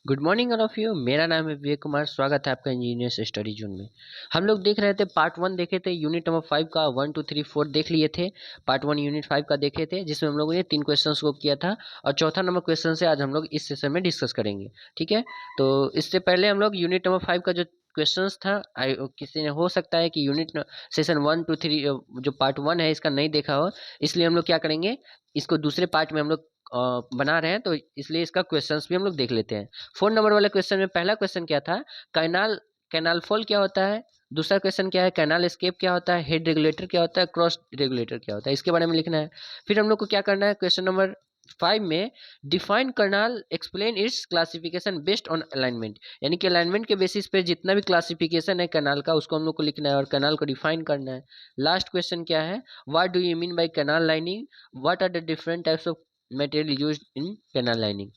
Good morning all of you. मेरा नाम है विवेक कुमार। स्वागत है आपका इंजीनियर्स स्टडी जोन में। हम लोग देख रहे थे पार्ट 1 देखे थे, यूनिट नंबर 5 का 1 2 3 4 देख लिए थे। पार्ट 1 यूनिट 5 का देखे थे, जिसमें हम लोगों ने 3 क्वेश्चंस को किया था और चौथा नंबर क्वेश्चन से आज हम लोग इस सेशन में डिस्कस करेंगे। ठीक है, तो इससे पहले हम लोग यूनिट नंबर 5 का जो क्वेश्चंस था, किसी ने हो सकता है कि यूनिट सेशन 1 2 3 जो पार्ट 1 है इसका नहीं देखा हो, इसलिए हम लोग क्या करेंगे, इसको दूसरे पार्ट में हम लोग बना रहे हैं, तो इसलिए इसका क्वेश्चंस भी हम लोग देख लेते हैं। 4 नंबर वाले क्वेश्चन में पहला क्वेश्चन क्या था, कैनाल कैनाल फॉल क्या होता है। दूसरा क्वेश्चन क्या है, कैनाल एस्केप क्या होता है, हेड रेगुलेटर क्या होता है, क्रॉस रेगुलेटर क्या होता है, इसके बारे में लिखना है। फिर हम लोग को क्या करना है, क्वेश्चन नंबर 5 में define canal, explain it's classification based on alignment, यानी कि अलाइनमेंट के बेसिस पे जितना भी क्लासिफिकेशन है कैनाल का, उसको हम लोग को लिखना है और कैनाल को डिफाइन करना है। लास्ट क्वेश्चन क्या है, what do you mean by canal lining, what are the different types of material used in canal lining,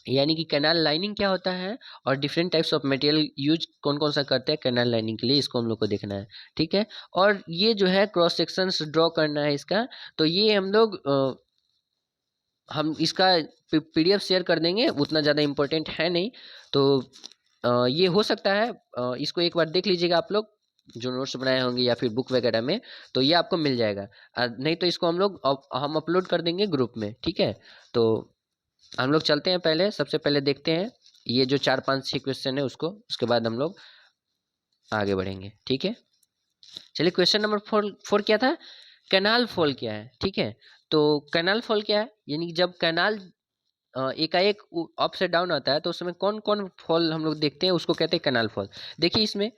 यानी कि कैनाल लाइनिंग क्या होता है और different types of material use कौन कौन सा करते हैं कैनाल लाइनिंग के लिए, इसको हम लोग को देखना है। ठीक है, और ये जो है क्रॉस सेक्शंस ड्रॉ करना है इसका, तो ये हम लोग हम इसका पीडीएफ शेयर कर देंगे, उतना ज़्यादा इम्पोर्टेंट है नहीं। तो ये हो सकता है, इसको एक बार देख लीजिएगा आप लोग जो नोट्स बनाए होंगे या फिर बुक वगैरह में, तो ये आपको मिल जाएगा। नहीं तो इसको हम अपलोड कर देंगे ग्रुप में। ठीक है, तो हम लोग चलते हैं, पहले सबसे पहले देखते हैं ये जो 4 5 6 क्वेश्चन है उसको, उसके बाद हम लोग आगे बढ़ेंगे। ठीक है, चलिए क्वेश्चन नंबर 4 क्या था, कैनाल फॉल क्या है। ठीक है, तो कैनाल फॉल क्या है, यानी कि जब कैनाल एकाएक अप से डाउन आता है तो उस समय कौन कौन फॉल हम लोग देखते हैं, उसको कहते हैं कैनाल फॉल। देखिए इसमें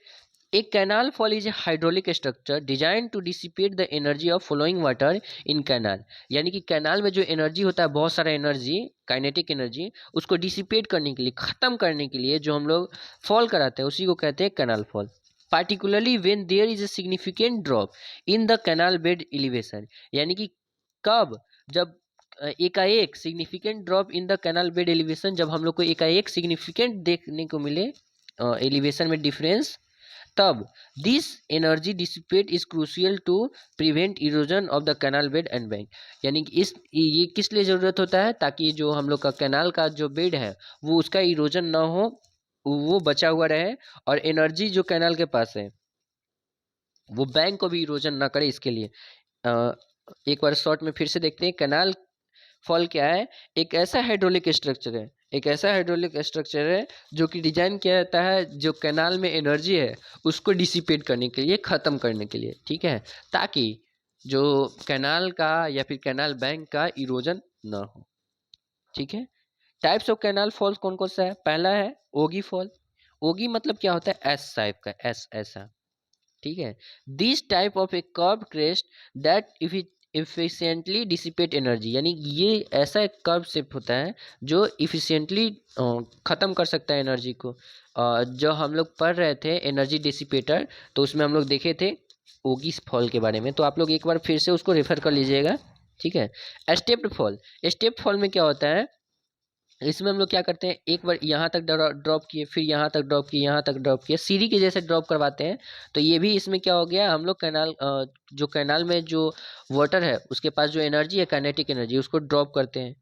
एक canal fall is a hydraulic structure design to dissipate the energy of flowing water in canal, यानी कि कैनाल में जो एनर्जी होता है, बहुत सारा एनर्जी, काइनेटिक एनर्जी, उसको डिसिपेट करने के लिए, खत्म करने के लिए जो हम लोग फॉल कराते हैं उसी को कहते हैं canal fall. Particularly when there is a significant drop in the canal bed elevation, यानी कि कब, जब एकाएक significant drop in the canal bed elevation, जब हम लोग को एकाएक सिग्निफिकेंट देखने को मिले एलिवेशन में डिफरेंस, तब this energy dissipate is crucial to prevent erosion of the canal bed and bank, यानी कि ये किस लिए ज़रूरत होता है, ताकि जो हम लोग का कैनाल का जो बेड है वो उसका इरोजन ना हो, वो बचा हुआ रहे, और एनर्जी जो कैनाल के पास है वो बैंक को भी इरोजन ना करे, इसके लिए एक बार शॉर्ट में फिर से देखते हैं। कैनाल फॉल क्या है, एक ऐसा हाइड्रोलिक स्ट्रक्चर है, एक ऐसा हाइड्रोलिक स्ट्रक्चर है जो कि डिजाइन किया जाता है जो कैनाल में एनर्जी है उसको डिसिपेट करने के लिए, खत्म करने के लिए। ठीक है, ताकि जो कैनाल का या फिर कैनाल बैंक का इरोजन ना हो। ठीक है, टाइप्स ऑफ कैनाल फॉल्स कौन कौन सा है, पहला है ओगी फॉल। ओगी मतलब क्या होता है, एस टाइप का, एस ऐसा। ठीक है, this type of A curve crest that if it efficiently dissipate energy, यानी ये ऐसा एक कर्व शेप होता है जो इफिशियंटली ख़त्म कर सकता है एनर्जी को। जो हम लोग पढ़ रहे थे एनर्जी डिसिपेटर, तो उसमें हम लोग देखे थे ओगिस फॉल के बारे में, तो आप लोग एक बार फिर से उसको रेफर कर लीजिएगा। ठीक है, स्टेप्ड फॉल, स्टेप फॉल में क्या होता है, इसमें हम लोग क्या करते हैं, एक बार यहाँ तक ड्रॉप किए, फिर यहाँ तक ड्रॉप किए, यहाँ तक ड्रॉप किए, सीढ़ी के जैसे ड्रॉप करवाते हैं। तो ये भी इसमें क्या हो गया, हम लोग कैनाल जो कैनाल में जो वाटर है उसके पास जो एनर्जी है, काइनेटिक एनर्जी, उसको ड्रॉप करते हैं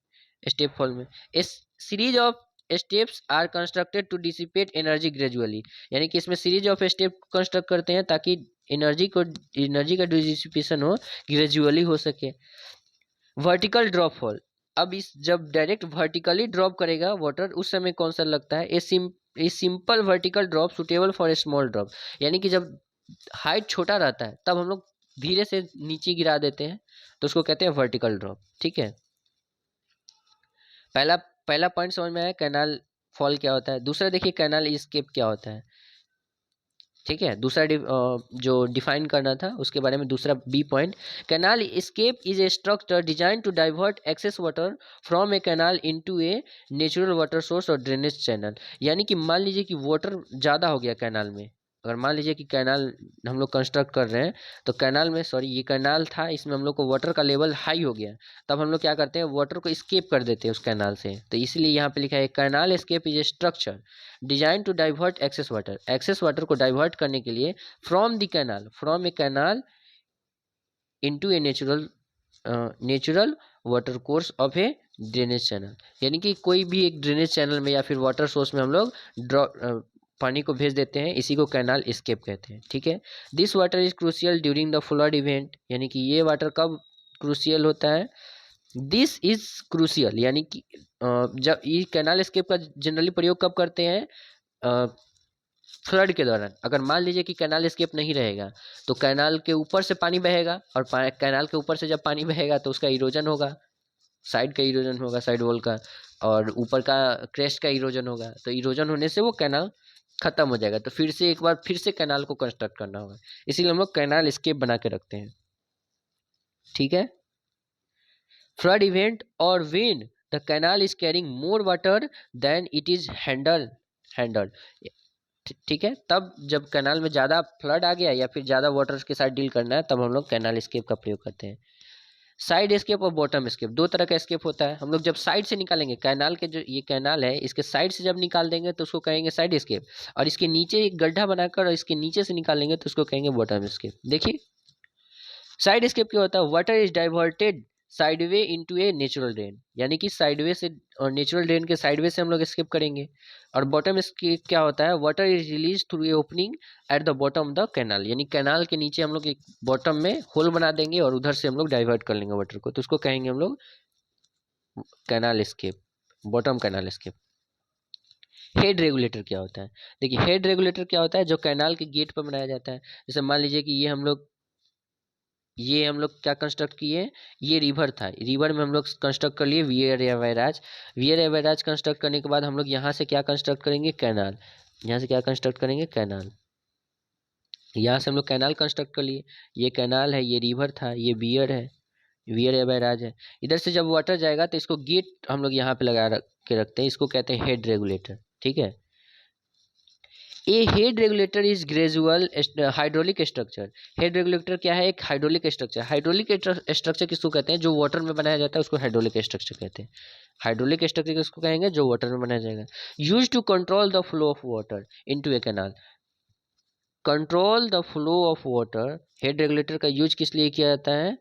स्टेप फॉल में। इस series of steps are constructed to dissipate energy gradually, यानी कि इसमें सीरीज ऑफ स्टेप कंस्ट्रक्ट करते हैं ताकि एनर्जी का डिसिपेशन हो, ग्रेजुअली हो सके। वर्टिकल ड्रॉप फॉल, अब इस जब डायरेक्ट वर्टिकली ड्रॉप करेगा वाटर, उस समय कौन सा लगता है, a simple vertical drop suitable for a small drop, यानी कि जब हाइट छोटा रहता है तब हम लोग धीरे से नीचे गिरा देते हैं, तो उसको कहते हैं वर्टिकल ड्रॉप। ठीक है, पहला पहला पॉइंट समझ में आया कैनाल फॉल क्या होता है। दूसरा देखिए कैनाल एस्केप क्या होता है। ठीक है, दूसरा जो डिफाइन करना था उसके बारे में, दूसरा B point, canal escape is a structure design to divert excess water from a canal into a natural water source और ड्रेनेज चैनल, यानी कि मान लीजिए कि वाटर ज़्यादा हो गया कैनाल में, अगर मान लीजिए कि कैनाल हम लोग कंस्ट्रक्ट कर रहे हैं, तो कैनाल में, सॉरी ये कैनाल था, इसमें हम लोग को वाटर का लेवल हाई हो गया, तब हम लोग क्या करते हैं, वाटर को स्केप कर देते हैं उस कैनाल से, तो इसलिए यहाँ पे लिखा है canal escape is a structure design to divert excess water को डाइवर्ट करने के लिए from the canal, from a canal into a natural water course of a drainage channel, यानी कि कोई भी एक ड्रेनेज चैनल में या फिर वाटर सोर्स में हम लोग पानी को भेज देते हैं, इसी को कैनाल एस्केप कहते हैं। ठीक है, this water is crucial during the flood event, यानी कि ये वाटर कब क्रूशियल होता है, दिस इज क्रूशियल, यानी कि जब ये कैनाल एस्केप का जनरली प्रयोग कब करते हैं, फ्लड के दौरान। अगर मान लीजिए कि कैनाल एस्केप नहीं रहेगा तो कैनाल के ऊपर से पानी बहेगा, और कैनाल के ऊपर से जब पानी बहेगा तो उसका इरोजन होगा, साइड का इरोजन होगा, साइड वॉल का, और ऊपर का क्रेस्ट का इरोजन होगा। तो इरोजन होने से वो कैनाल खत्म हो जाएगा, तो फिर से एक बार फिर से कैनाल को कंस्ट्रक्ट करना होगा, इसीलिए हम लोग कैनाल एस्केप बना के रखते हैं। ठीक है, फ्लड इवेंट और when the canal is carrying more water than it is handled. ठीक है, तब जब कैनाल में ज़्यादा फ्लड आ गया या फिर ज़्यादा वाटर के साथ डील करना है, तब हम लोग कैनाल एस्केप का प्रयोग करते हैं। साइड एस्केप और बॉटम एस्केप, दो तरह का एस्केप होता है। हम लोग जब साइड से निकालेंगे, कैनाल के जो ये कैनाल है इसके साइड से जब निकाल देंगे तो उसको कहेंगे साइड एस्केप, और इसके नीचे एक गड्ढा बनाकर और इसके नीचे से निकालेंगे तो उसको कहेंगे बॉटम एस्केप। देखिए, साइड एस्केप क्या होता है, water is diverted sideway into a natural drain, यानी कि साइडवे से और नेचुरल ड्रेन के साइडवे से हम लोग एस्केप करेंगे। और बॉटम एस्केप क्या होता है, water is release through a opening at the bottom of the canal, यानी कैनाल के नीचे हम लोग एक बॉटम में होल बना देंगे और उधर से हम लोग डाइवर्ट कर लेंगे वाटर को, तो उसको कहेंगे हम लोग canal escape, bottom canal escape. Head regulator क्या होता है, देखिए हेड रेगुलेटर क्या होता है, जो कैनाल के गेट पर बनाया जाता है। जैसे मान लीजिए कि ये हम लोग क्या कंस्ट्रक्ट किए, ये रिवर था, रिवर में हम लोग कंस्ट्रक्ट कर लिए वियर या बैराज। वियर या बैराज कंस्ट्रक्ट करने के बाद हम लोग यहाँ से क्या कंस्ट्रक्ट करेंगे, कैनाल। यहाँ से क्या कंस्ट्रक्ट करेंगे, कैनाल। यहाँ से हम लोग कैनाल कंस्ट्रक्ट कर लिए, ये कैनाल है, ये रिवर था, ये वियर है, वियर या बैराज है। इधर से जब वाटर जाएगा तो इसको गेट हम लोग यहाँ पे लगा के रखते हैं, इसको कहते हैं हेड रेगुलेटर। ठीक है, a head regulator is gradual hydraulic structure. Head regulator क्या है, एक हाइड्रोलिक स्ट्रक्चर। हाइड्रोलिक स्ट्रक्चर किसको कहते हैं, जो वाटर में बनाया जाता है उसको हाइड्रोलिक स्ट्रक्चर कहते हैं। हाइड्रोलिक स्ट्रक्चर किसको कहेंगे, जो वाटर में बनाया जाएगा। Use to control the flow of water into a canal, control the flow of water. Head regulator का यूज किस लिए किया जाता है,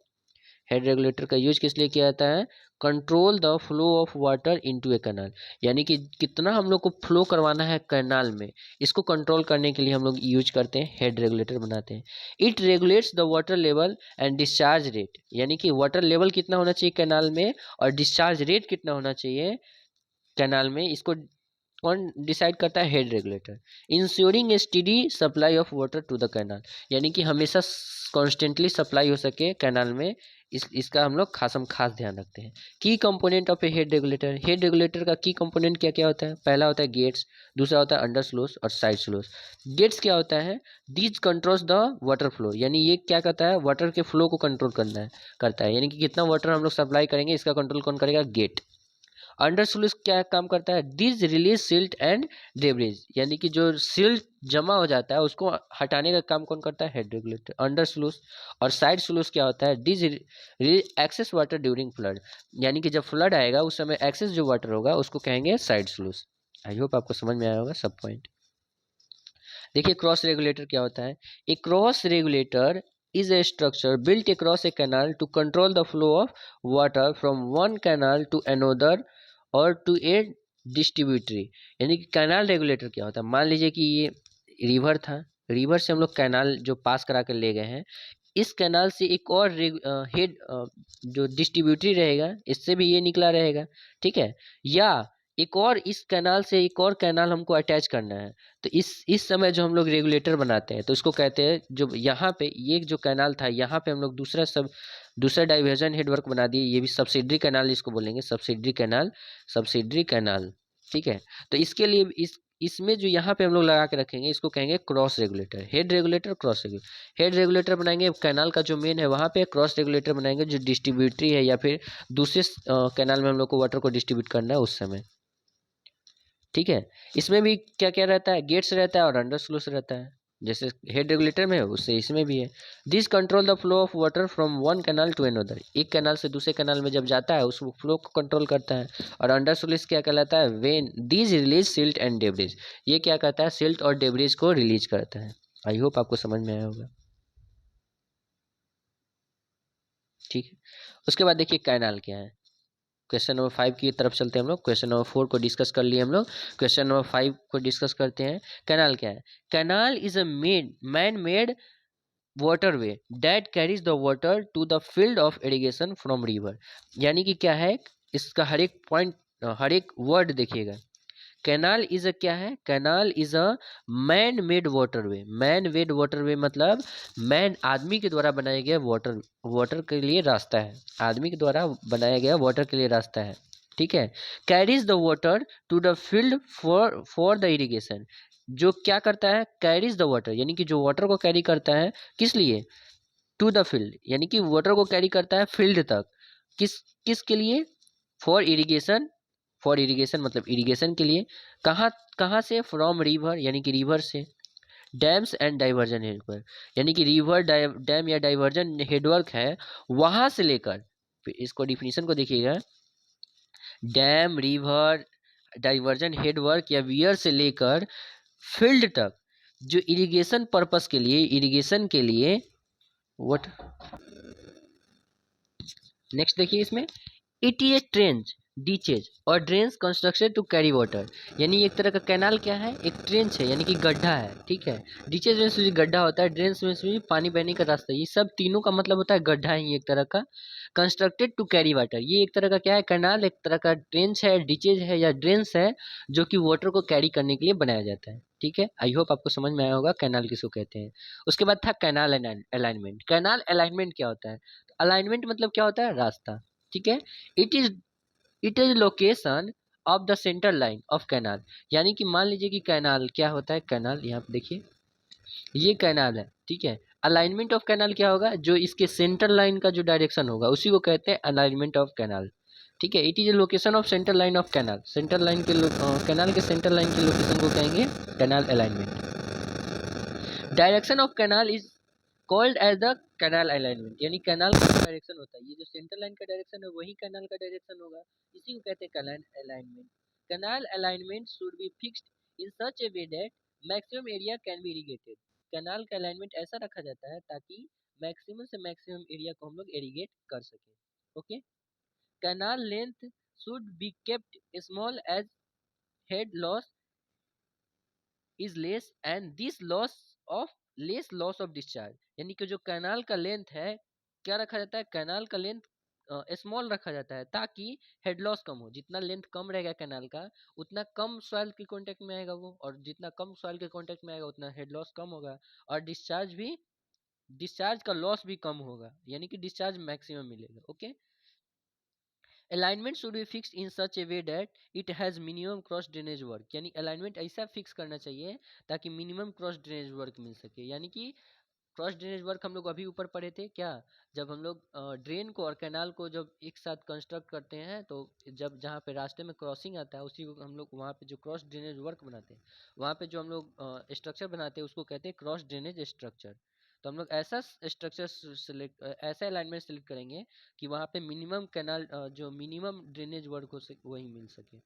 हेड रेगुलेटर का यूज किस लिए किया जाता है, control the flow of water into a canal, यानी कि कितना हम लोग को फ्लो करवाना है कैनाल में, इसको कंट्रोल करने के लिए हम लोग यूज करते हैं, हेड रेगुलेटर बनाते हैं। It regulates the water level and discharge rate, यानी कि वाटर लेवल कितना होना चाहिए कैनाल में और डिस्चार्ज रेट कितना होना चाहिए कैनाल में, इसको कौन डिसाइड करता है, head regulator. Ensuring a steady supply of water to the canal, यानी कि हमेशा कॉन्स्टेंटली सप्लाई हो सके कैनाल में, इसका हम लोग खास ध्यान रखते हैं। की component of A head regulator, head regulator का की कंपोनेंट क्या क्या होता है, पहला होता है गेट्स, दूसरा होता है अंडर स्लोस और साइड स्लोस। गेट्स क्या होता है, these controls the water flow, यानी ये क्या करता है, वाटर के फ्लो को कंट्रोल करता है, यानी कि कितना वाटर हम लोग सप्लाई करेंगे इसका कंट्रोल कौन करेगा, गेट। अंडर स्लूस क्या काम करता है, this release silt and debris, यानी कि जो सिल्ट जमा हो जाता है उसको हटाने का काम कौन करता है, हेड रेगुलेटर, अंडर स्लूस। और साइड स्लूस क्या होता है, this excess water during flood, यानी कि जब फ्लड आएगा उस समय एक्सेस जो वाटर होगा उसको कहेंगे साइड स्लूस। आई होप आपको समझ में आया होगा सब पॉइंट। देखिए क्रॉस रेगुलेटर क्या होता है, a cross regulator is a structure built across a canal to control the flow of water from one canal to another और टू ए डिस्ट्रीब्यूटरी, यानी कि कैनाल रेगुलेटर क्या होता है, मान लीजिए कि ये रिवर था, रिवर से हम लोग कैनाल जो पास करा कर ले गए हैं, इस कैनाल से एक और हेड जो डिस्ट्रीब्यूटरी रहेगा इससे भी ये निकला रहेगा। ठीक है, या एक और इस कैनाल से एक और कैनाल हमको अटैच करना है, तो इस समय जो हम लोग रेगुलेटर बनाते हैं तो उसको कहते हैं, जो यहाँ पे ये जो कैनाल था यहाँ पे हम लोग दूसरा डाइवर्जन हेडवर्क बना दिए, ये भी सब्सिडरी कैनाल इसको बोलेंगे, सब्सिडरी कैनाल। ठीक है, तो इसके लिए इसमें जो यहाँ पे हम लोग लगा के रखेंगे इसको कहेंगे cross regulator, head regulator cross regulator. Head regulator बनाएंगे कैनाल का जो मेन है वहाँ पे, क्रॉस रेगुलेटर बनाएंगे जो डिस्ट्रीब्यूटरी है या फिर दूसरे कैनाल में हम लोग को वाटर को डिस्ट्रीब्यूट करना है उस समय। ठीक है, इसमें भी क्या क्या रहता है, गेट्स रहता है और अंडर स्लूस रहता है, जैसे हेड रेगुलेटर में है उससे इसमें भी है। This control the flow of water from one canal to another, एक कैनाल से दूसरे कैनाल में जब जाता है उस फ्लो को कंट्रोल करता है। और अंडर स्लूस क्या कहलाता है, when this release silt and debris, ये क्या कहता है, सिल्ट और डेब्रिज को रिलीज करता है। आई होप आपको समझ में आया होगा। ठीक है, उसके बाद देखिए कैनाल क्या है, क्वेश्चन नंबर 5 की तरफ चलते हैं हम लोग। क्वेश्चन नंबर 4 को डिस्कस कर लिए हम लोग, क्वेश्चन नंबर 5 को डिस्कस करते हैं। कैनाल क्या है? Canal is a man made waterway that carries the water to the field of irrigation from river। यानी कि क्या है, इसका हर एक पॉइंट, हर एक वर्ड देखिएगा। कैनाल इज अ क्या है? Canal is a man made waterway. Man made waterway मतलब मैन, आदमी के द्वारा बनाया गया वाटर, वाटर के लिए रास्ता है। आदमी के द्वारा बनाया गया वाटर के लिए रास्ता है, ठीक है। Carries the water to the field for the irrigation. जो क्या करता है? कैरीज द वाटर, यानी कि जो वाटर को कैरी करता है, किस लिए? टू द फील्ड, यानी कि वाटर को कैरी करता है फील्ड तक। किस किसके लिए? For irrigation. फॉर इरिगेशन मतलब इरिगेशन के लिए। कहाँ कहाँ से? फ्रॉम रिवर, यानी कि रिवर से। डैम्स एंड डाइवर्जन हेडवर्क, यानी कि रिवर, डैम या डाइवर्जन हेडवर्क है, वहां से लेकर, फिर इसको डिफिनीशन को देखिएगा। डैम, रिवर, डाइवर्जन हेडवर्क या वियर से लेकर फील्ड तक, जो इरिगेशन पर्पस के लिए, इरिगेशन के लिए व्हाट, नेक्स्ट देखिए इसमें, इट इज ट्रेंच, डीचेज और drains constructed to carry water. यानी एक तरह का कैनाल क्या है? एक ट्रेंच है, यानी कि गड्ढा है, ठीक है। डीचेज में भी गड्ढा होता है, ड्रेन्स में भी पानी बहने का रास्ता, ये सब तीनों का मतलब होता है गड्ढा ही एक तरह का। कंस्ट्रक्टेड टू कैरी वाटर, ये एक तरह का क्या है? कैनाल एक तरह का ट्रेंच है, डीचेज है या ड्रेन्स है, जो कि वाटर को कैरी करने के लिए बनाया जाता है, ठीक है। आई होप आपको समझ में आया होगा कैनाल किसको कहते हैं। उसके बाद था कैनाल अलाइनमेंट। कैनाल अलाइनमेंट क्या होता है? अलाइनमेंट मतलब क्या होता है? रास्ता, ठीक है। It is it is location of the centre line of canal. यानी कि मान लीजिए कि कैनाल क्या होता है? कैनाल यहाँ पे देखिए, ये कैनाल है, ठीक है। अलाइनमेंट ऑफ कैनाल क्या होगा? जो इसके सेंटर लाइन का जो डायरेक्शन होगा, उसी को कहते हैं अलाइनमेंट ऑफ कैनाल, ठीक है। It is a location of centre line of canal. Centre line के कैनाल के सेंटर लाइन के लोकेशन को कहेंगे canal alignment. Direction of canal is called as the canal alignment, यानी कैनाल का डायरेक्शन होता है, ये जो सेंटर लाइन का डायरेक्शन है वही कैनाल का डायरेक्शन होगा, इसी को कहते हैं canal alignment. Canal alignment should be fixed in such A way that maximum area can be irrigated. Canal का अलाइनमेंट ऐसा रखा जाता है ताकि मैक्सिमम से मैक्सिमम एरिया को हम लोग इरिगेट कर सकें, okay. Canal length should be kept small as head loss is less and this loss of less loss of discharge. यानी कि जो कैनाल का लेंथ है, क्या रखा जाता है? कैनाल का लेंथ स्मॉल रखा जाता है ताकि हेड लॉस कम हो। जितना लेंथ कम रहेगा कैनाल का, उतना कम सॉइल के कांटेक्ट में आएगा वो, और जितना कम सॉइल के कांटेक्ट में आएगा उतना हेड लॉस कम होगा, और डिस्चार्ज का लॉस भी कम होगा, यानी कि डिस्चार्ज मैक्सिमम मिलेगा, okay. Alignment should be fixed in such A way that it has minimum cross drainage work. यानी अलाइनमेंट ऐसा फिक्स करना चाहिए ताकि मिनिमम क्रॉस ड्रेनेज वर्क मिल सके। यानी कि क्रॉस ड्रेनेज वर्क हम लोग अभी ऊपर पढ़े थे क्या, जब हम लोग ड्रेन को और कैनाल को जब एक साथ कंस्ट्रक्ट करते हैं, तो जब जहाँ पे रास्ते में क्रॉसिंग आता है, उसी को हम लोग वहाँ पे जो क्रॉस ड्रेनेज वर्क बनाते हैं, वहाँ पे जो हम लोग स्ट्रक्चर बनाते हैं उसको कहते हैं क्रॉस ड्रेनेज स्ट्रक्चर। तो हम लोग ऐसा स्ट्रक्चर सेलेक्ट, ऐसा अलाइनमेंट सेलेक्ट करेंगे कि वहाँ पे मिनिमम कैनाल, जो मिनिमम ड्रेनेज वर्क हो सके वही मिल सके।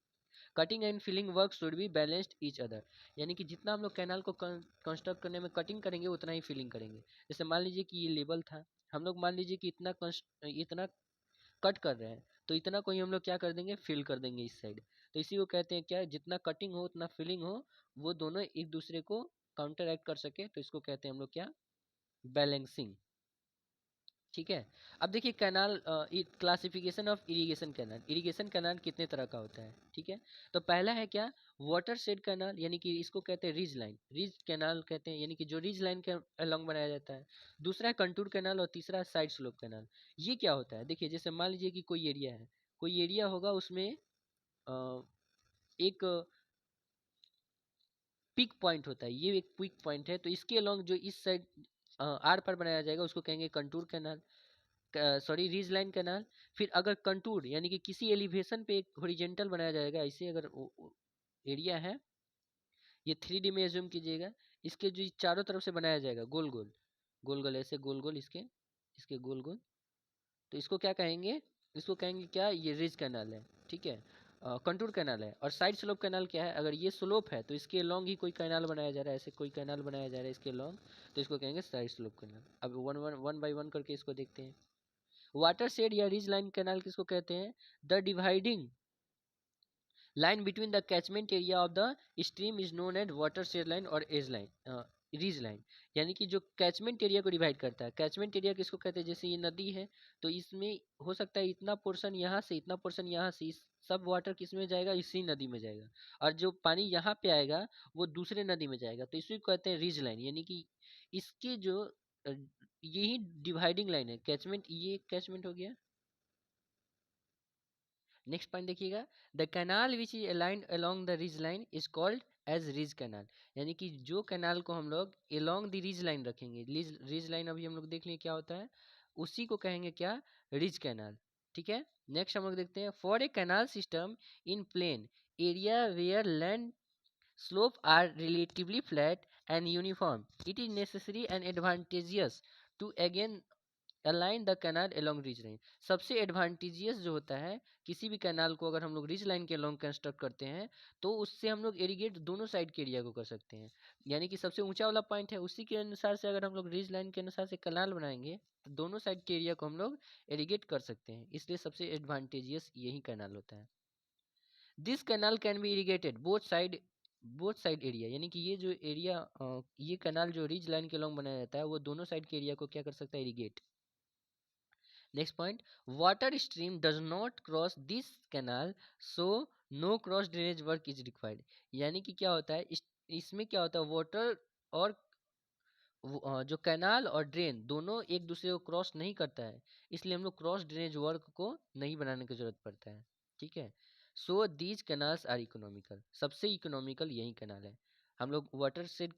Cutting and filling work should be balanced each other. यानी कि जितना हम लोग कैनाल को कंस्ट्रक्ट करने में कटिंग करेंगे उतना ही फिलिंग करेंगे। जैसे मान लीजिए कि ये लेवल था, हम लोग मान लीजिए कि इतना कट कर रहे हैं, तो इतना को ही हम लोग क्या कर देंगे? फिल कर देंगे इस साइड। तो इसी को कहते हैं क्या, जितना कटिंग हो उतना फिलिंग हो, वो दोनों एक दूसरे को काउंटर एक्ट कर सके, तो इसको कहते हैं हम लोग क्या? बैलेंसिंग, ठीक है। अब देखिए canal, classification of irrigation canal. Irrigation canal कितने तरह का होता है, ठीक है। तो पहला है क्या? वाटर शेड कैनाल, यानी कि इसको कहते हैं रिज लाइन, रिज कैनाल कहते हैं, यानी कि जो रिज लाइन के अलोंग बनाया जाता है। दूसरा है कंटूर कैनाल, और तीसरा है साइड स्लोप कैनाल। ये क्या होता है? देखिए जैसे मान लीजिए कि कोई एरिया होगा, उसमें एक पिक पॉइंट होता है, ये एक पिक पॉइंट है, तो इसके अलोंग जो इस साइड आर पर बनाया जाएगा उसको कहेंगे contour canal, sorry ridge line canal. फिर अगर कंटूर यानी कि किसी एलिवेशन पे एक हॉरिजेंटल बनाया जाएगा, ऐसे अगर एरिया है, ये 3D में एज्यूम कीजिएगा, इसके जो चारों तरफ से बनाया जाएगा गोल गोल, गोल गोल ऐसे गोल गोल, इसके इसके गोल गोल, तो इसको क्या कहेंगे? इसको कहेंगे क्या? ये रिज कैनाल है, ठीक है। कंटूर कैनाल है। और साइड स्लोप कैनाल क्या है? अगर ये स्लोप है तो इसके लॉन्ग ही कोई कैनाल बनाया जा रहा है, ऐसे कोई कैनाल बनाया जा रहा है इसके लॉन्ग, तो इसको कहेंगे साइड स्लोप कैनाल। अब one one one by one करके इसको देखते हैं। वाटर शेड या रिज लाइन कैनाल किसको कहते हैं? The dividing line between the catchment area of the stream is known as watershed line और एज लाइन, रीज लाइन। यानी कि जो कैचमेंट एरिया को डिवाइड करता है, कैचमेंट एरिया किसको कहते हैं? जैसे ये नदी है तो इसमें हो सकता है इतना पोर्शन यहाँ से, इतना पोर्शन यहाँ से, इस सब वाटर किस में जाएगा? इसी नदी में जाएगा। और जो पानी यहाँ पे आएगा वो दूसरे नदी में जाएगा, तो इसी को कहते हैं रीज लाइन। यानी कि इसके जो यही डिवाइडिंग लाइन है कैचमेंट, ये कैचमेंट हो गया। नेक्स्ट पॉइंट देखिएगा, the canal which is aligned along the ridge line is called as ridge canal. यानी कि जो कैनाल को हम लोग अलोंग द रिज लाइन रखेंगे, रिज लाइन अभी हम लोग देख लिए क्या होता है, उसी को कहेंगे क्या? Ridge canal. ठीक है। नेक्स्ट हम लोग देखते हैं, for a canal system in plain area where land slope are relatively flat and uniform, it is necessary and advantageous to again align the canal along ridge line. सबसे advantageous जो होता है किसी भी कैनाल को अगर हम लोग रिज लाइन के अलोंग कंस्ट्रक्ट करते हैं तो उससे हम लोग इरिगेट दोनों साइड के एरिया को कर सकते हैं। यानी कि सबसे ऊंचा वाला पॉइंट है, उसी के अनुसार से अगर हम लोग रिज लाइन के अनुसार से कैनाल बनाएंगे तो दोनों साइड के एरिया को हम लोग इरिगेट कर सकते हैं, इसलिए सबसे एडवांटेजियस यही कैनाल होता है। This canal can be irrigated both side area. यानी कि ये जो एरिया, ये कैनाल जो रिज लाइन के अलोंग बनाया जाता है वो दोनों साइड के एरिया को क्या कर सकता है? Irrigate. Next point, water stream does not cross this canal so no cross drainage work is required. यानी कि क्या होता है, इसमें क्या होता है, वाटर और जो कैनाल और ड्रेन दोनों एक दूसरे को क्रॉस नहीं करता है, इसलिए हम लोग क्रॉस ड्रेनेज वर्क को नहीं बनाने की जरूरत पड़ता है। ठीक है। So these canals are economical, सबसे इकोनॉमिकल यही कैनाल है। हम लोग वाटर से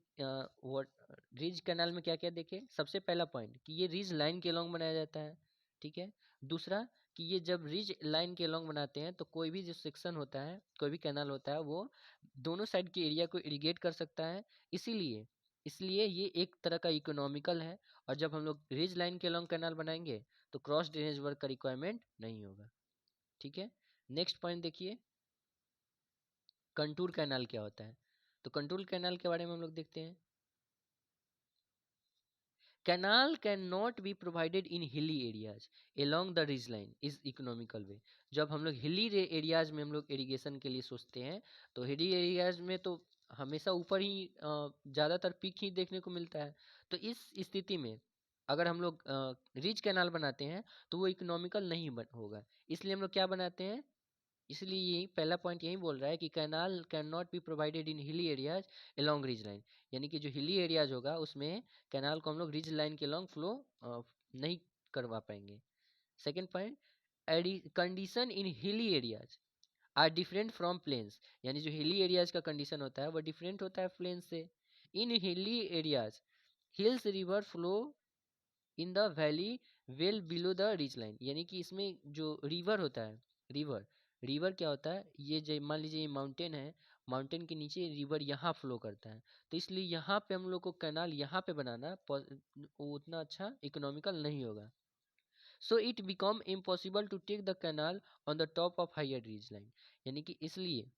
रिज कैनाल में क्या क्या देखे, सबसे पहला पॉइंट कि ये रिज लाइन के अलोंग बनाया जाता है। ठीक है। दूसरा कि ये जब रिज लाइन के अलोंग बनाते हैं तो कोई भी जो सेक्शन होता है, कोई भी कैनाल होता है, वो दोनों साइड के एरिया को इरिगेट कर सकता है, इसीलिए इसलिए ये एक तरह का इकोनॉमिकल है। और जब हम लोग रिज लाइन के अलोंग कैनाल बनाएंगे तो क्रॉस ड्रेनेज वर्क का रिक्वायरमेंट नहीं होगा। ठीक है। नेक्स्ट पॉइंट देखिए, कंटूर कैनाल क्या होता है? तो कंटूर कैनाल के बारे में हम लोग देखते हैं। Canal can not be provided in hilly areas along the ridge line is economical way. जब हम लोग हिली एरियाज में हम लोग इरिगेशन के लिए सोचते हैं तो हिली एरियाज में तो हमेशा ऊपर ही ज़्यादातर पीक ही देखने को मिलता है। तो इस स्थिति में अगर हम लोग रिज कैनाल बनाते हैं तो वो इकोनॉमिकल नहीं होगा, इसलिए हम लोग क्या बनाते हैं, इसलिए यही पहला पॉइंट यही बोल रहा है कि canal can not be provided in hilly areas along ridge line. यानी कि जो हिली एरियाज होगा उसमें कैनाल को हम लोग रिज लाइन के अलोंग फ्लो नहीं करवा पाएंगे। Second point, condition in hilly areas are different from plains. यानी जो हिली एरियाज का कंडीशन होता है वो डिफरेंट होता है प्लेन से। In hilly areas hills river flow in the valley well below the ridge line. यानी कि इसमें जो रिवर होता है, रिवर रिवर क्या होता है, ये जो मान लीजिए ये माउंटेन है, माउंटेन के नीचे रिवर यहाँ फ्लो करता है, तो इसलिए यहाँ पे हम लोग को कैनाल यहाँ पे बनाना उतना अच्छा इकोनॉमिकल नहीं होगा। So it become impossible to take the canal on the top of higher ridge line. यानी कि इसलिए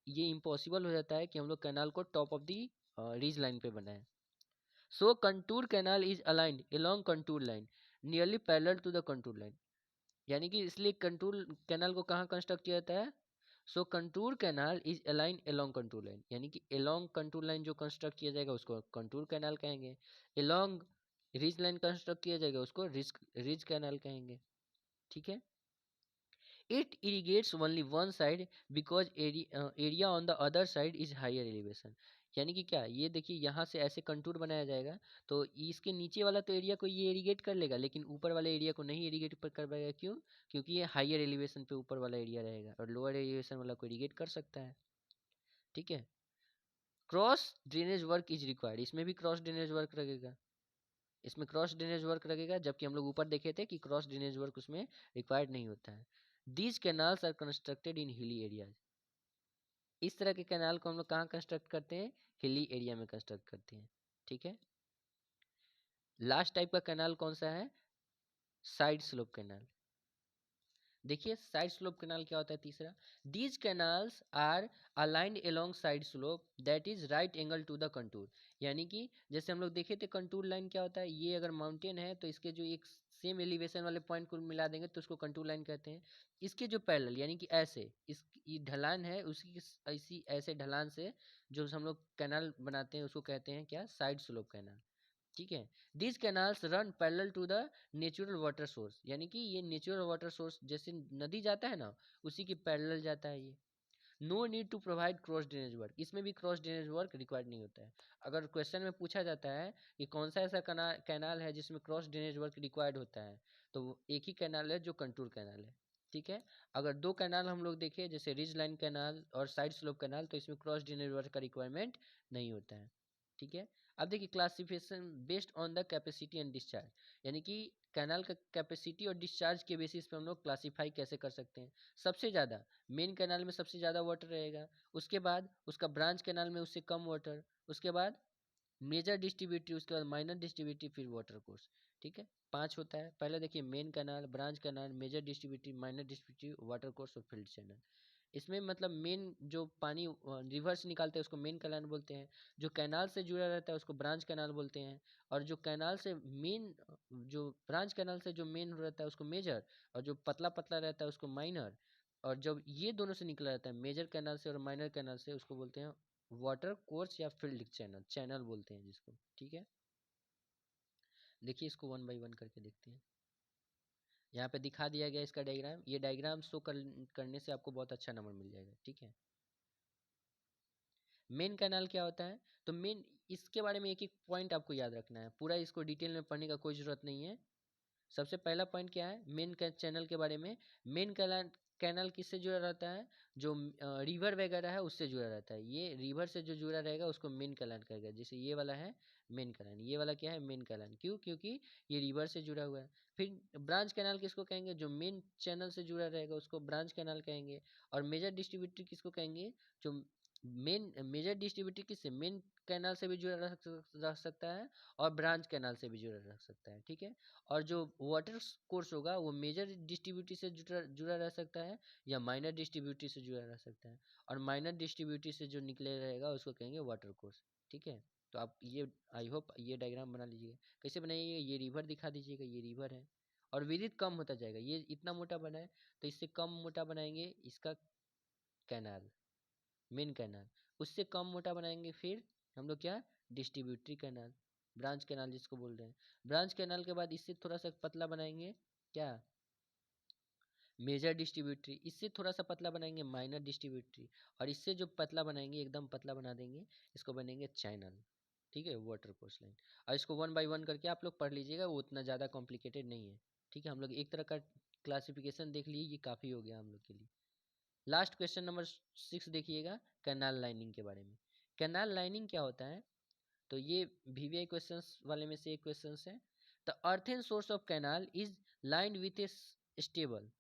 ये इम्पॉसिबल हो जाता है कि हम लोग कैनाल को top of the ridge line पे बनाएं। So contour canal is aligned along contour line nearly parallel to the contour line। यानी कि इसलिए कंटूर कैनाल को कहाँ कंस्ट्रक्ट किया जाता है? So contour canal is align along contour line. यानी कि along कंटूर लाइन जो कंस्ट्रक्ट किया जाएगा उसको कंटूर कैनाल कहेंगे, along रिज लाइन कंस्ट्रक्ट किया जाएगा उसको रिज कैनाल कहेंगे। ठीक है। It irrigates only one side because area on the other side is higher elevation. यानी कि क्या, ये देखिए यहाँ से ऐसे कंटूर बनाया जाएगा तो इसके नीचे वाला तो एरिया को ये इरिगेट कर लेगा, लेकिन ऊपर वाले एरिया को नहीं इरिगेट कर पाएगा। क्यों? क्योंकि ये हायर एलिवेशन पे ऊपर वाला एरिया रहेगा और लोअर एलिवेशन वाला को इरिगेट कर सकता है। ठीक है। Cross drainage work is required, इसमें भी क्रॉस ड्रेनेज वर्क लगेगा, इसमें क्रॉस ड्रेनेज वर्क लगेगा, जबकि हम लोग ऊपर देखे थे कि क्रॉस ड्रेनेज वर्क उसमें रिक्वायर्ड नहीं होता है। These canals are constructed in hilly areas. इस तरह के कैनाल को हम लोग कहाँ कंस्ट्रक्ट करते हैं? हिली एरिया में कंस्ट्रक्ट करते हैं। ठीक है। लास्ट टाइप का कैनाल कौन सा है? Side slope canal. देखिए साइड स्लोप कैनाल क्या होता है तीसरा, these canals are aligned along side slope that is right angle to the contour. यानी कि जैसे हम लोग देखे थे कंटूर लाइन क्या होता है, ये अगर माउंटेन है तो इसके जो एक सेम एलिवेशन वाले पॉइंट को मिला देंगे तो उसको कंटूर लाइन कहते हैं। इसके जो पैरेलल यानी कि ऐसे इस ढलान है उसकी ऐसी ऐसे ढलान से जो हम लोग कैनाल बनाते हैं उसको कहते हैं क्या, साइड स्लोप कैनाल। ठीक है, this canals run parallel to the natural water source, यानी कि ये नेचुरल वाटर सोर्स जैसे नदी जाता है ना उसी के पैरेलल जाता है ये। No need to provide cross drainage work, इसमें भी क्रॉस ड्रेनेज वर्क रिक्वायर्ड नहीं होता है। अगर क्वेश्चन में पूछा जाता है कि कौन सा ऐसा कैनाल है जिसमें क्रॉस ड्रेनेज वर्क रिक्वायर्ड होता है, तो वो एक ही कैनाल है जो कंटूर कैनाल है। ठीक है, अगर दो कैनाल हम लोग देखें जैसे रिज लाइन कैनाल और साइड स्लोप कैनाल, तो इसमें क्रॉस ड्रेनेज वर्क का रिक्वायरमेंट नहीं होता है। ठीक है, अब देखिए classification based on the capacity and discharge, यानी कि कैनाल का कैपेसिटी और डिस्चार्ज के बेसिस पे हम लोग क्लासीफाई कैसे कर सकते हैं। सबसे ज़्यादा मेन कैनाल में सबसे ज़्यादा वाटर रहेगा, उसके बाद उसका ब्रांच कैनाल में उससे कम वाटर, उसके बाद मेजर डिस्ट्रीब्यूटरी, उसके बाद माइनर डिस्ट्रीब्यूटरी, फिर वाटर कोर्स। ठीक है, 5 होता है। पहले देखिए main canal, branch canal, major distributary, minor distributary, water course और फील्ड चैनल। इसमें मतलब मेन जो पानी रिवर से निकालते हैं उसको मेन कैनाल बोलते हैं, जो कैनाल से जुड़ा रहता है उसको ब्रांच कैनाल बोलते हैं, और जो कैनाल से मेन जो ब्रांच कैनाल से जो मेन रहता है उसको मेजर, और जो पतला पतला रहता है उसको माइनर, और जब ये दोनों से निकला रहता है मेजर कैनाल से और माइनर कैनाल से उसको बोलते हैं वाटर कोर्स या फील्ड चैनल, चैनल बोलते हैं जिसको। ठीक है, देखिए इसको वन बाई वन करके देखते हैं। यहाँ पे दिखा दिया गया इसका डायग्राम, ये डायग्राम शो करने से आपको बहुत अच्छा नंबर मिल जाएगा। ठीक है, मेन कैनाल क्या होता है, तो मेन इसके बारे में एक एक पॉइंट आपको याद रखना है, पूरा इसको डिटेल में पढ़ने का कोई ज़रूरत नहीं है। सबसे पहला पॉइंट क्या है मेन चैनल के बारे में, मेन कैनाल कैनाल किससे जुड़ा रहता है, जो रिवर वगैरह है उससे जुड़ा रहता है। ये रिवर से जो जुड़ा रहेगा उसको मेन कैनाल कहेगा, जैसे ये वाला है मेन कैनाल, ये वाला क्या है मेन कैनाल, क्यों, क्योंकि ये रिवर से जुड़ा हुआ है। फिर ब्रांच कैनाल किसको कहेंगे, जो मेन चैनल से जुड़ा रहेगा उसको ब्रांच कैनाल कहेंगे। और मेजर डिस्ट्रीब्यूटर किसको कहेंगे, जो मेन मेजर डिस्ट्रीब्यूटर किससे मेन कैनाल से भी जुड़ा रह सकता है और ब्रांच कैनाल से भी जुड़ा रह सकता है। ठीक है, और जो वाटर कोर्स होगा वो मेजर डिस्ट्रीब्यूटरी से जुड़ा जुड़ा रह सकता है या माइनर डिस्ट्रीब्यूटरी से जुड़ा रह सकता है, और माइनर डिस्ट्रीब्यूटरी से जो निकले रहेगा उसको कहेंगे वाटर कोर्स। ठीक है, तो आप ये आई होप ये डायग्राम बना लीजिएगा। कैसे बनाइएगा, ये रिवर दिखा दीजिएगा, ये रिवर है और विदित कम होता जाएगा, ये इतना मोटा बना है तो इससे कम मोटा बनाएंगे इसका कैनाल, मेन कैनाल, उससे कम मोटा बनाएंगे फिर हम लोग क्या, डिस्ट्रीब्यूटरी कैनाल, ब्रांच कैनाल जिसको बोल रहे हैं। ब्रांच कैनाल के बाद इससे थोड़ा सा पतला बनाएंगे क्या, मेजर डिस्ट्रीब्यूटरी, इससे थोड़ा सा पतला बनाएंगे माइनर डिस्ट्रीब्यूटरी, और इससे जो पतला बनाएंगे एकदम पतला बना देंगे इसको बनेंगे चैनल। ठीक है, वाटर कोर्स लाइन। और इसको वन बाय वन करके आप लोग पढ़ लीजिएगा, वो उतना ज़्यादा कॉम्प्लिकेटेड नहीं है। ठीक है, हम लोग एक तरह का क्लासिफिकेशन देख लिए, ये काफ़ी हो गया हम लोग के लिए। लास्ट क्वेश्चन नंबर 6 देखिएगा, कैनाल लाइनिंग के बारे में। कैनाल लाइनिंग क्या होता है, तो ये वीवीआई क्वेश्चंस वाले में से एक क्वेश्चन है। The earthen source of canal is lined with a stable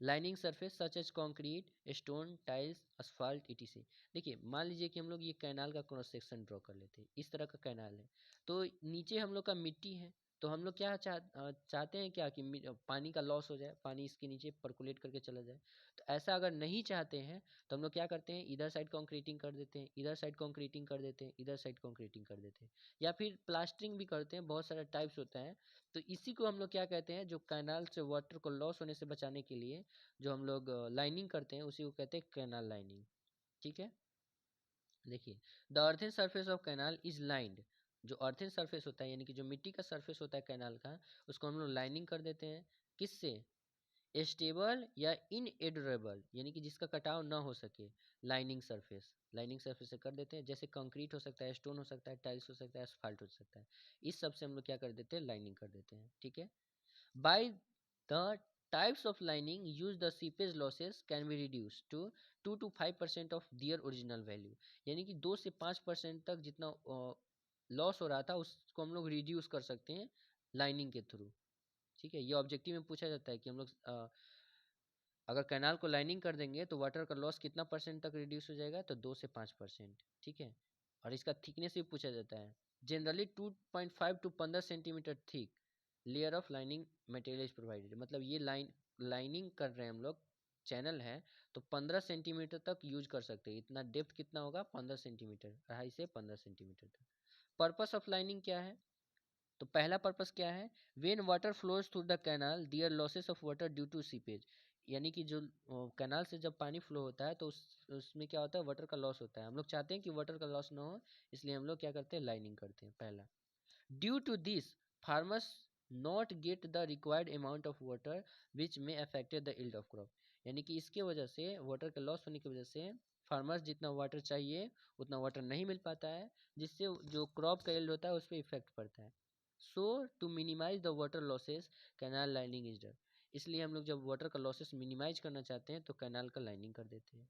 lining surface such as concrete, stone, tiles, asphalt, etc. देखिए मान लीजिए कि हम लोग ये कैनाल का क्रॉस सेक्शन ड्रॉ कर लेते हैं, इस तरह का कैनाल है, तो नीचे हम लोग का मिट्टी है, तो हम लोग क्या चाहते हैं क्या कि पानी का लॉस हो जाए, पानी इसके नीचे परकुलेट करके चला जाए। तो ऐसा अगर नहीं चाहते हैं तो हम लोग क्या करते हैं, इधर साइड कंक्रीटिंग कर देते हैं, इधर साइड कंक्रीटिंग कर देते हैं, इधर साइड कंक्रीटिंग कर देते हैं, या फिर प्लास्टरिंग भी करते हैं, बहुत सारे टाइप्स होता है। तो इसी को हम लोग क्या कहते हैं, जो कैनाल से वाटर को लॉस होने से बचाने के लिए जो हम लोग लाइनिंग करते हैं उसी को कहते हैं कैनाल लाइनिंग। ठीक है, देखिए the earthen surface of canal is lined, जो अर्थन सरफेस होता है यानी कि जो मिट्टी का सरफेस होता है कैनाल का, उसको हम लोग लाइनिंग कर देते हैं किससे, स्टेबल या इनएडरेबल यानी कि जिसका कटाव ना हो सके, लाइनिंग सरफेस से कर देते हैं, जैसे कंक्रीट हो सकता है, स्टोन हो सकता है, टाइल्स हो सकता है, एसफाल्ट हो सकता है, इस सब से हम लोग क्या कर देते हैं, लाइनिंग कर देते हैं। ठीक है, by the types of lining used, the seepage losses can be reduced to 2 to 5% of their original value, यानी कि 2 से 5% तक जितना लॉस हो रहा था उसको हम लोग रिड्यूस कर सकते हैं लाइनिंग के थ्रू। ठीक है, ये ऑब्जेक्टिव में पूछा जाता है कि हम लोग अगर कैनाल को लाइनिंग कर देंगे तो वाटर का लॉस कितना परसेंट तक रिड्यूस हो जाएगा, तो 2 से 5%। ठीक है, और इसका थिकनेस भी पूछा जाता है, generally 2.5 to 15 centimetre thick, layer of lining material is provided, मतलब ये लाइनिंग कर रहे हैं हम लोग, चैनल है तो 15 सेंटीमीटर तक यूज कर सकते हैं। इतना डेप्थ कितना होगा, 15 सेंटीमीटर, 2.5 से 15 सेंटीमीटर तक। पर्पस ऑफ लाइनिंग क्या है, तो पहला पर्पस क्या है, when water flows through the canal there losses of water due to seepage, यानी कि जो कैनाल से जब पानी फ्लो होता है तो उसमें क्या होता है, वाटर का लॉस होता है। हम लोग चाहते हैं कि वाटर का लॉस ना हो, इसलिए हम लोग क्या करते हैं, लाइनिंग करते हैं। पहला, due to this farmers not get the required amount of water which में affected the yield of crop, यानी कि इसके वजह से, वाटर का लॉस होने की वजह से फार्मर्स जितना वाटर चाहिए उतना वाटर नहीं मिल पाता है, जिससे जो क्रॉप का यील्ड होता है उस पर इफेक्ट पड़ता है। So to minimise the water losses canal lining is done, इसलिए हम लोग जब वाटर का लॉसेस मिनिमाइज करना चाहते हैं तो कैनाल का लाइनिंग कर देते हैं।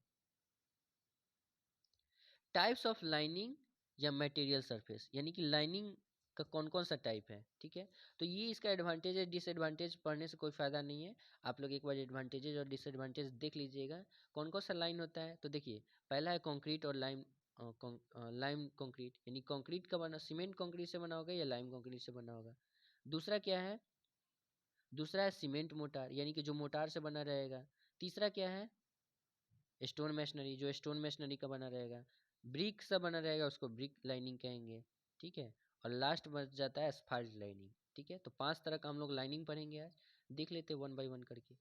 टाइप्स ऑफ लाइनिंग या मटेरियल सरफेस, यानी कि लाइनिंग का कौन कौन सा टाइप है, ठीक है। तो ये इसका एडवांटेज है, डिसएडवांटेज पढ़ने से कोई फ़ायदा नहीं है। आप लोग एक बार एडवांटेजेज और डिसएडवांटेज देख लीजिएगा कौन कौन सा लाइन होता है। तो देखिए, पहला है कंक्रीट और लाइम, लाइम कंक्रीट, यानी कंक्रीट का बना, सीमेंट कंक्रीट से बना होगा या लाइम कंक्रीट से बना होगा। दूसरा क्या है, दूसरा है सीमेंट मोटार, यानी कि जो मोटार से बना रहेगा। तीसरा क्या है, स्टोन मैशनरी, जो स्टोन मैशनरी का बना रहेगा। ब्रिक से बना रहेगा उसको ब्रिक लाइनिंग कहेंगे, ठीक है। और लास्ट बच जाता है एस्फाल्ट लाइनिंग, ठीक है। तो 5 तरह का हम लोग लाइनिंग पढ़ेंगे आज, देख लेते हैं वन बाय वन करके।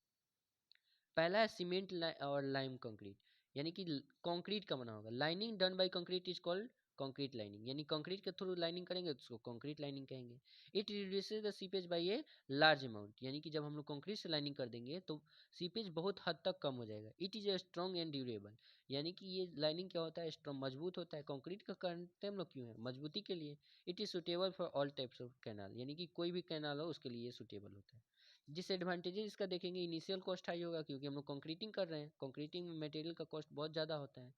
पहला है सीमेंट और लाइम कंक्रीट, यानी कि कंक्रीट का बना होगा। Lining done by concrete is called concrete lining, यानी कंक्रीट के थ्रू लाइनिंग करेंगे तो उसको कंक्रीट लाइनिंग कहेंगे। It reduces the seepage by a large amount, यानी कि जब हम लोग कंक्रीट से लाइनिंग कर देंगे तो सीपेज बहुत हद तक कम हो जाएगा। It is a strong and durable, यानी कि ये लाइनिंग क्या होता है, स्ट्रॉन्ग, मजबूत होता है। कंक्रीट का करते हम लोग क्यों है, मजबूती के लिए। It is suitable for all types of canal, यानी कि कोई भी कैनाल हो उसके लिए सुटेबल होता है। डिसएडवांटेजेस इसका देखेंगे, इनिशियल कॉस्ट हाई होगा क्योंकि हम लोग कंक्रीटिंग कर रहे हैं, कंक्रीटिंग में मटेरियल का कॉस्ट बहुत ज़्यादा होता है।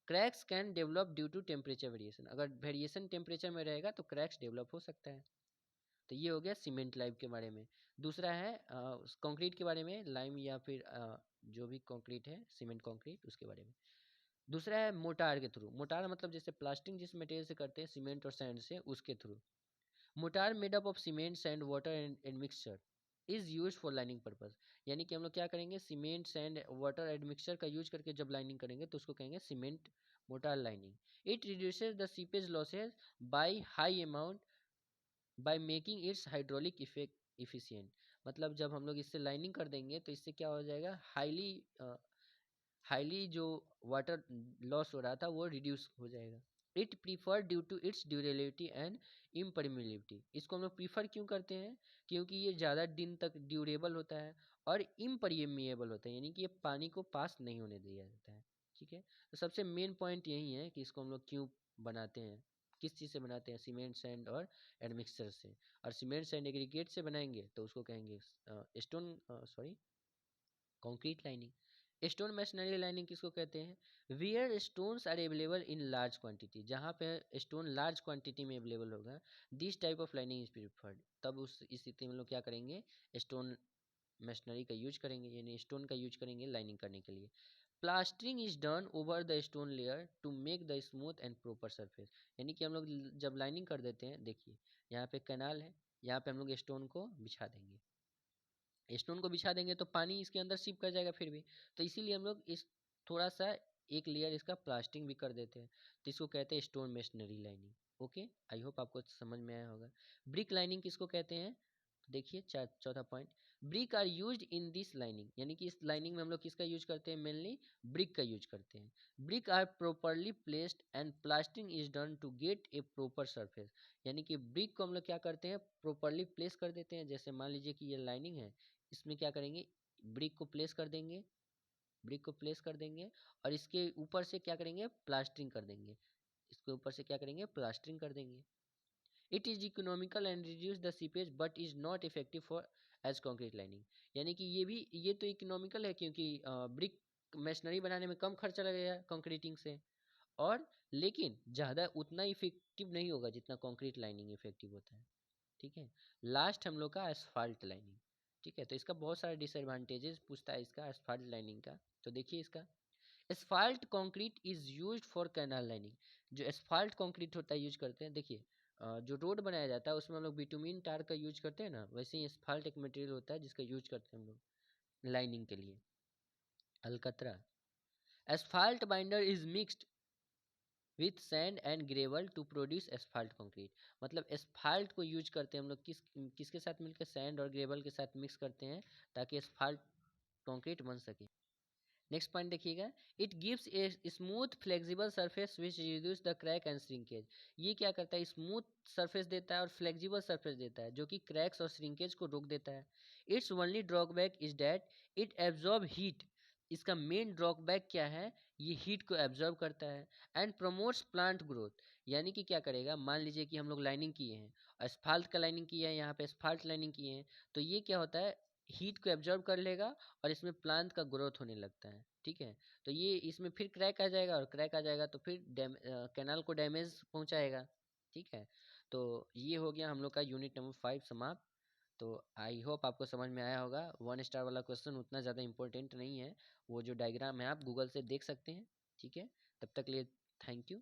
Cracks can develop due to temperature variation, अगर वेरिएशन टेम्परेचर में रहेगा तो क्रैक्स डेवलप हो सकता है। तो ये हो गया सीमेंट लाइम के बारे में। दूसरा है कंक्रीट के बारे में, लाइम या फिर जो भी कंक्रीट है, सीमेंट कंक्रीट, उसके बारे में। दूसरा है मोटार के थ्रू, मोटार मतलब जैसे प्लास्टिंग जिस मटेरियल से करते हैं सीमेंट और सैंड से, उसके through. Mortar made up of cement sand water and mixture is use for lining purpose, यानी कि हम लोग क्या करेंगे, cement sand water and mixture का यूज करके जब लाइनिंग करेंगे तो उसको कहेंगे cement mortar lining. It reduces the seepage losses by high amount by making its hydraulic effect efficient, मतलब जब हम लोग इससे लाइनिंग कर देंगे तो इससे क्या हो जाएगा, हाईली जो वाटर लॉस हो रहा था वो रिड्यूस हो जाएगा। It prefer due to its durability and impermeability, इसको हम लोग प्रीफर क्यों करते हैं, क्योंकि ये ज़्यादा दिन तक ड्यूरेबल होता है और इम्परमिएबल होता है, यानी कि ये पानी को पास नहीं होने दिया जाता है, ठीक है। तो सबसे मेन पॉइंट यही है कि इसको हम लोग क्यों बनाते हैं, किस चीज़ से बनाते हैं, सीमेंट सैंड और एडमिक्सचर से। और सीमेंट सैंड एग्रीगेट से बनाएंगे तो उसको कहेंगे stone, sorry, concrete lining. Stone masonry lining किसको कहते हैं, where stones are available in large quantity, जहाँ पे स्टोन लार्ज क्वांटिटी में अवेलेबल होगा, this type of lining is preferred, तब उस स्थिति में लोग क्या करेंगे, स्टोन मैशनरी का यूज करेंगे, यानी स्टोन का यूज करेंगे लाइनिंग करने के लिए। Plastering is done over the stone layer to make the smooth and proper surface, यानी कि हम लोग जब लाइनिंग कर देते हैं, देखिए यहाँ पे कैनाल है, यहाँ पे हम लोग स्टोन को बिछा देंगे, स्टोन को बिछा देंगे तो पानी इसके अंदर सिप कर जाएगा फिर भी, तो इसीलिए हम लोग इस थोड़ा सा एक लेयर इसका प्लास्टिंग भी कर देते हैं, तो इसको कहते हैं stone masonry lining. Okay, I hope आपको समझ में आया होगा। ब्रिक लाइनिंग किसको कहते हैं, तो देखिए चौथा point, brick are used in this lining, यानी कि इस लाइनिंग में हम लोग किसका यूज करते हैं, मेनली ब्रिक का यूज करते हैं। Brick are properly placed and plastering is done to get a proper surface, यानी कि ब्रिक को हम लोग क्या करते हैं, प्रॉपरली प्लेस कर देते हैं। जैसे मान लीजिए कि ये लाइनिंग है, इसमें क्या करेंगे, ब्रिक को प्लेस कर देंगे, ब्रिक को प्लेस कर देंगे और इसके ऊपर से क्या करेंगे, प्लास्टरिंग कर देंगे, इसके ऊपर से क्या करेंगे, प्लास्टरिंग कर देंगे। It is economical and reduce the seepage but is not effective for as concrete lining, यानी कि ये तो इकोनॉमिकल है क्योंकि ब्रिक मशीनरी बनाने में कम खर्चा लगेगा कंक्रीटिंग से, और लेकिन ज़्यादा उतना इफेक्टिव नहीं होगा जितना कंक्रीट लाइनिंग इफेक्टिव होता है, ठीक है। लास्ट हम लोग का एस्फाल्ट लाइनिंग, ठीक है। तो इसका बहुत सारे डिसएडवांटेजेस पूछता है इसका एस्फाल्ट लाइनिंग का, तो देखिए इसका, asphalt concrete is used for canal lining, जो एस्फाल्ट कंक्रीट होता है यूज करते हैं, देखिए जो रोड बनाया जाता है उसमें हम लोग बिटुमिन टार का यूज करते हैं ना, वैसे ही एस्फाल्ट एक मटेरियल होता है जिसका यूज करते हैं हम लोग लाइनिंग के लिए। अलकतरा, asphalt binder is mixed with sand and gravel to produce asphalt concrete. मतलब एस्फाल्ट को यूज करते हैं हम लोग किसके साथ मिलकर, सैंड और ग्रेवल के साथ मिक्स करते हैं ताकि एस्फाल्ट कंक्रीट बन सके। नेक्स्ट पॉइंट देखिएगा, it gives a smooth flexible surface which reduce the crack and shrinkage. ये क्या करता है, स्मूथ सरफेस देता है और फ्लेक्सिबल सरफेस देता है जो कि क्रैक्स और श्रिंकेज को रोक देता है। It's only drawback is that it absorb heat. इसका मेन ड्रॉबैक क्या है, ये हीट को एब्जॉर्ब करता है। एंड प्रमोट्स प्लांट ग्रोथ, यानी कि क्या करेगा, मान लीजिए कि हम लोग लाइनिंग किए हैं, एस्फाल्ट का लाइनिंग किया है, यहाँ पे एस्फाल्ट लाइनिंग किए हैं, तो ये क्या होता है, हीट को एब्जॉर्ब कर लेगा और इसमें प्लांट का ग्रोथ होने लगता है। ठीक है, तो ये इसमें फिर क्रैक आ जाएगा और क्रैक आ जाएगा तो फिर कैनाल को डैमेज पहुंचाएगा। ठीक है, तो ये हो गया हम लोग का यूनिट नंबर 5 समाप्त। तो आई होप आपको समझ में आया होगा। 1 स्टार वाला क्वेश्चन उतना ज़्यादा इंपॉर्टेंट नहीं है, वो जो डायग्राम है आप गूगल से देख सकते हैं। ठीक है, तब तक लिए थैंक यू।